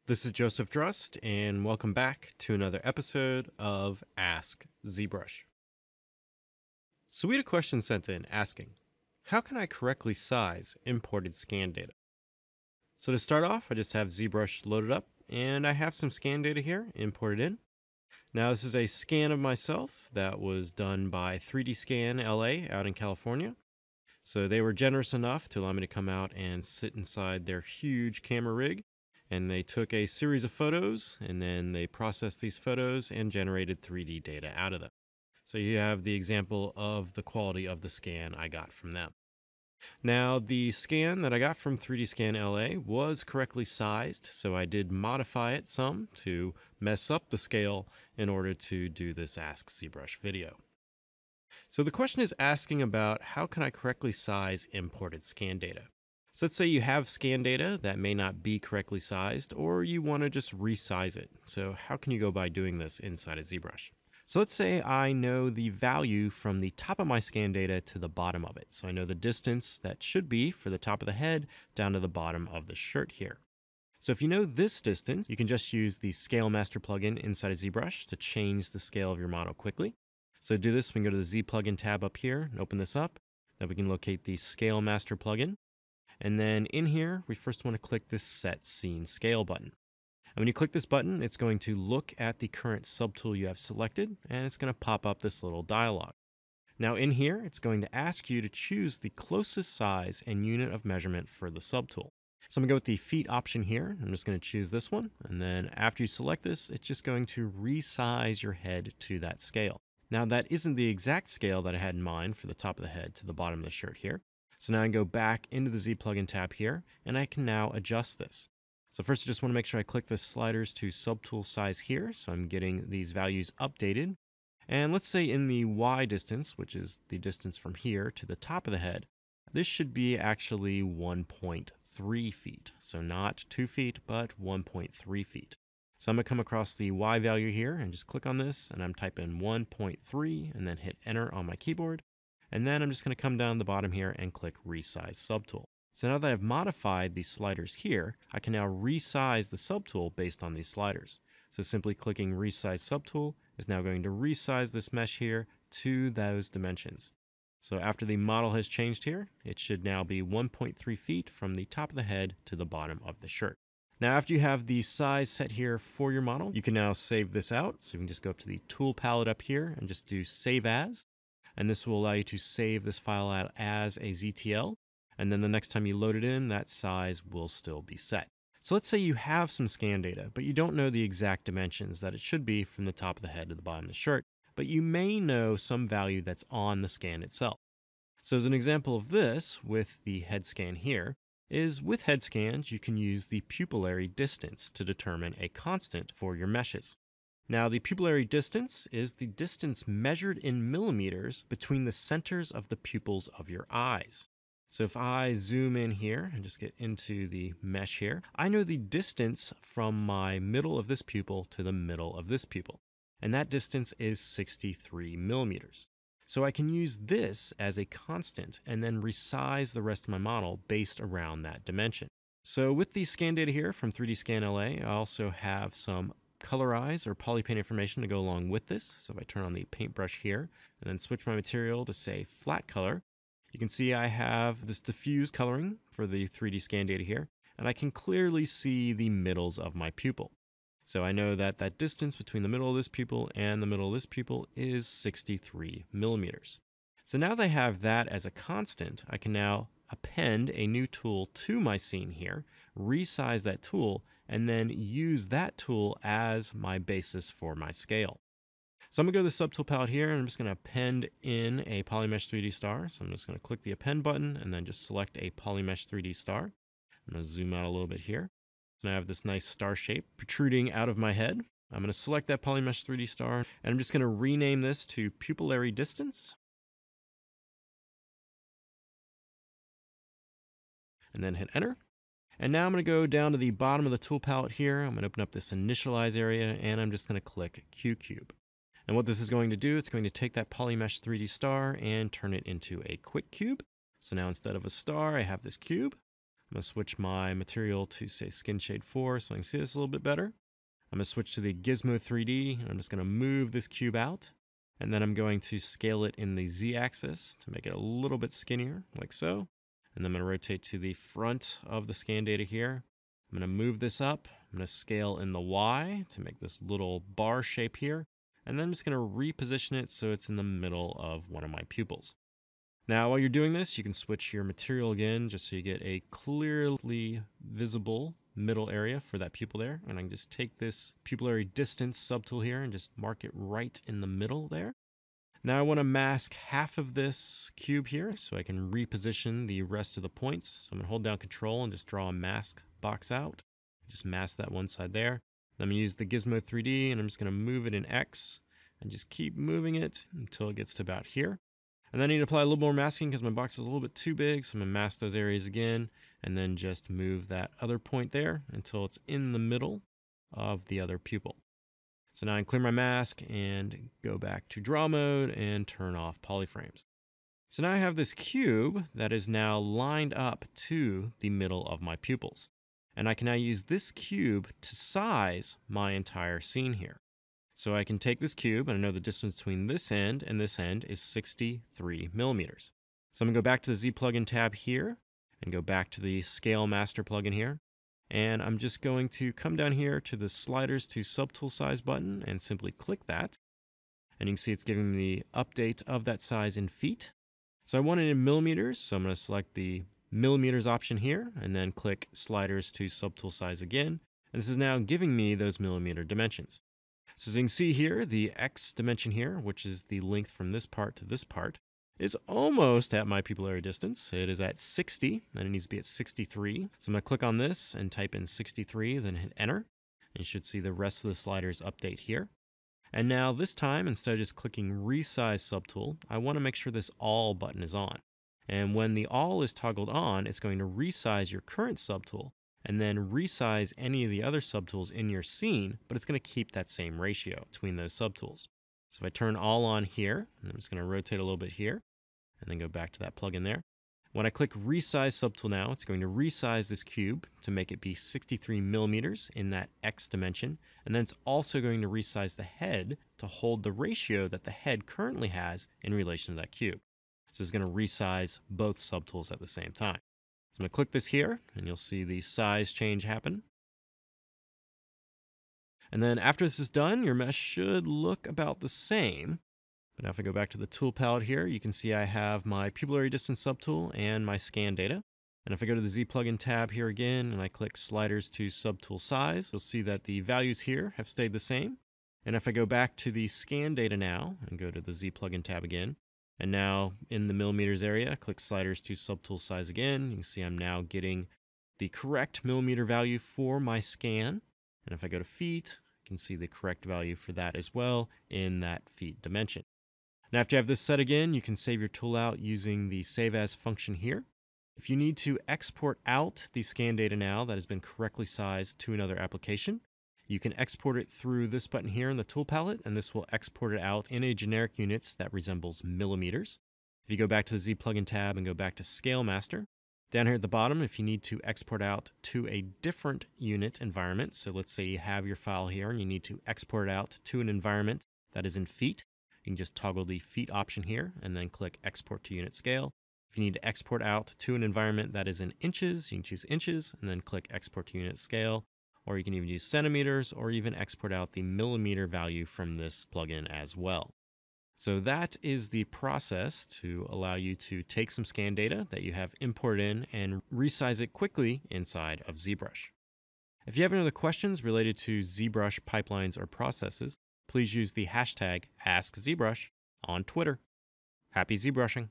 This is Joseph Drust, and welcome back to another episode of Ask ZBrush. So we had a question sent in asking, how can I correctly size imported scan data? So to start off, I just have ZBrush loaded up, and I have some scan data here imported in. Now this is a scan of myself that was done by 3D Scan LA out in California. So they were generous enough to allow me to come out and sit inside their huge camera rig. And they took a series of photos, and then they processed these photos and generated 3D data out of them. So you have the example of the quality of the scan I got from them. Now, the scan that I got from 3D Scan LA was correctly sized, so I did modify it some to mess up the scale in order to do this Ask ZBrush video. So the question is asking about how can I correctly size imported scan data? So let's say you have scan data that may not be correctly sized, or you want to just resize it. So how can you go by doing this inside of ZBrush? So let's say I know the value from the top of my scan data to the bottom of it. So I know the distance that should be for the top of the head down to the bottom of the shirt here. So if you know this distance, you can just use the Scale Master plugin inside of ZBrush to change the scale of your model quickly. So to do this, we can go to the Z plugin tab up here and open this up. Then we can locate the Scale Master plugin. And then in here, we first want to click this Set Scene Scale button. And when you click this button, it's going to look at the current subtool you have selected, and it's going to pop up this little dialog. Now in here, it's going to ask you to choose the closest size and unit of measurement for the subtool. So I'm going to go with the feet option here. I'm just going to choose this one. And then after you select this, it's just going to resize your head to that scale. Now that isn't the exact scale that I had in mind for the top of the head to the bottom of the shirt here. So now I can go back into the Z plugin tab here, and I can now adjust this. So first I just want to make sure I click the sliders to subtool size here, so I'm getting these values updated. And let's say in the Y distance, which is the distance from here to the top of the head, this should be actually 1.3 feet. So not 2 feet, but 1.3 feet. So I'm going to come across the Y value here and just click on this, and I'm typing 1.3 and then hit enter on my keyboard. And then I'm just going to come down the bottom here and click Resize Subtool. So now that I've modified these sliders here, I can now resize the subtool based on these sliders. So simply clicking Resize Subtool is now going to resize this mesh here to those dimensions. So after the model has changed here, it should now be 1.3 feet from the top of the head to the bottom of the shirt. Now after you have the size set here for your model, you can now save this out. So you can just go up to the tool palette up here and just do Save As. And this will allow you to save this file out as a ZTL. And then the next time you load it in, that size will still be set. So let's say you have some scan data, but you don't know the exact dimensions that it should be from the top of the head to the bottom of the shirt, but you may know some value that's on the scan itself. So as an example of this with the head scan here, is with head scans, you can use the pupillary distance to determine a constant for your meshes. Now, the pupillary distance is the distance measured in millimeters between the centers of the pupils of your eyes. So if I zoom in here and just get into the mesh here, I know the distance from my middle of this pupil to the middle of this pupil. And that distance is 63 millimeters. So I can use this as a constant and then resize the rest of my model based around that dimension. So with the scan data here from 3D Scan LA, I also have some colorize or polypaint information to go along with this. So if I turn on the paintbrush here and then switch my material to say flat color, you can see I have this diffuse coloring for the 3D scan data here, and I can clearly see the middles of my pupil. So I know that that distance between the middle of this pupil and the middle of this pupil is 63 millimeters. So now that I have that as a constant, I can now append a new tool to my scene here, resize that tool, and then use that tool as my basis for my scale. So I'm going to go to the Subtool palette here, and I'm just going to append in a Polymesh 3D star. So I'm just going to click the Append button, and then just select a Polymesh 3D star. I'm going to zoom out a little bit here. So now I have this nice star shape protruding out of my head. I'm going to select that Polymesh 3D star, and I'm just going to rename this to Pupillary Distance. And then hit enter. And now I'm going to go down to the bottom of the tool palette here. I'm going to open up this initialize area, and I'm just going to click Q-Cube. And what this is going to do, it's going to take that Polymesh 3D star and turn it into a quick cube. So now instead of a star, I have this cube. I'm going to switch my material to, say, Skin Shade 4 so I can see this a little bit better. I'm going to switch to the Gizmo 3D, and I'm just going to move this cube out. And then I'm going to scale it in the Z-axis to make it a little bit skinnier, like so. And then I'm going to rotate to the front of the scan data here. I'm going to move this up. I'm going to scale in the Y to make this little bar shape here. And then I'm just going to reposition it so it's in the middle of one of my pupils. Now, while you're doing this, you can switch your material again just so you get a clearly visible middle area for that pupil there. And I can just take this Pupillary Distance subtool here and just mark it right in the middle there. Now I want to mask half of this cube here so I can reposition the rest of the points. So I'm going to hold down Control and just draw a mask box out. Just mask that one side there. I'm going to use the Gizmo 3D and I'm just going to move it in X and just keep moving it until it gets to about here. And then I need to apply a little more masking because my box is a little bit too big. So I'm going to mask those areas again and then just move that other point there until it's in the middle of the other pupil. So now I can clear my mask and go back to draw mode and turn off polyframes. So now I have this cube that is now lined up to the middle of my pupils. And I can now use this cube to size my entire scene here. So I can take this cube, and I know the distance between this end and this end is 63 millimeters. So I'm going to go back to the Z plugin tab here and go back to the Scale Master plugin here. And I'm just going to come down here to the Sliders to Subtool Size button and simply click that. And you can see it's giving me the update of that size in feet. So I want it in millimeters, so I'm going to select the millimeters option here and then click Sliders to Subtool Size again. And this is now giving me those millimeter dimensions. So as you can see here, the X dimension here, which is the length from this part to this part, is almost at my pupillary distance. It is at 60, and it needs to be at 63. So I'm going to click on this and type in 63, then hit Enter. And you should see the rest of the sliders update here. And now this time, instead of just clicking Resize Subtool, I want to make sure this All button is on. And when the All is toggled on, it's going to resize your current subtool and then resize any of the other subtools in your scene, but it's going to keep that same ratio between those subtools. So if I turn All on here, and I'm just going to rotate a little bit here, and then go back to that plugin there. When I click Resize Subtool now, it's going to resize this cube to make it be 63 millimeters in that X dimension, and then it's also going to resize the head to hold the ratio that the head currently has in relation to that cube. So it's going to resize both subtools at the same time. So I'm going to click this here, and you'll see the size change happen. And then after this is done, your mesh should look about the same. But now if I go back to the tool palette here, you can see I have my Pupillary Distance subtool and my scan data. And if I go to the Z plugin tab here again, and I click Sliders to Subtool Size, you'll see that the values here have stayed the same. And if I go back to the scan data now, and go to the Z plugin tab again, and now in the millimeters area, click Sliders to Subtool Size again. You can see I'm now getting the correct millimeter value for my scan. And if I go to feet, you can see the correct value for that as well in that feet dimension. Now after you have this set again, you can save your tool out using the Save As function here. If you need to export out the scan data now that has been correctly sized to another application, you can export it through this button here in the tool palette, and this will export it out in a generic units that resembles millimeters. If you go back to the Z plugin tab and go back to Scale Master, down here at the bottom, if you need to export out to a different unit environment, so let's say you have your file here and you need to export it out to an environment that is in feet, you can just toggle the feet option here and then click Export to Unit Scale. If you need to export out to an environment that is in inches, you can choose inches and then click Export to Unit Scale. Or you can even use centimeters or even export out the millimeter value from this plugin as well. So that is the process to allow you to take some scan data that you have imported in and resize it quickly inside of ZBrush. If you have any other questions related to ZBrush pipelines or processes, please use the hashtag AskZBrush on Twitter. Happy ZBrushing!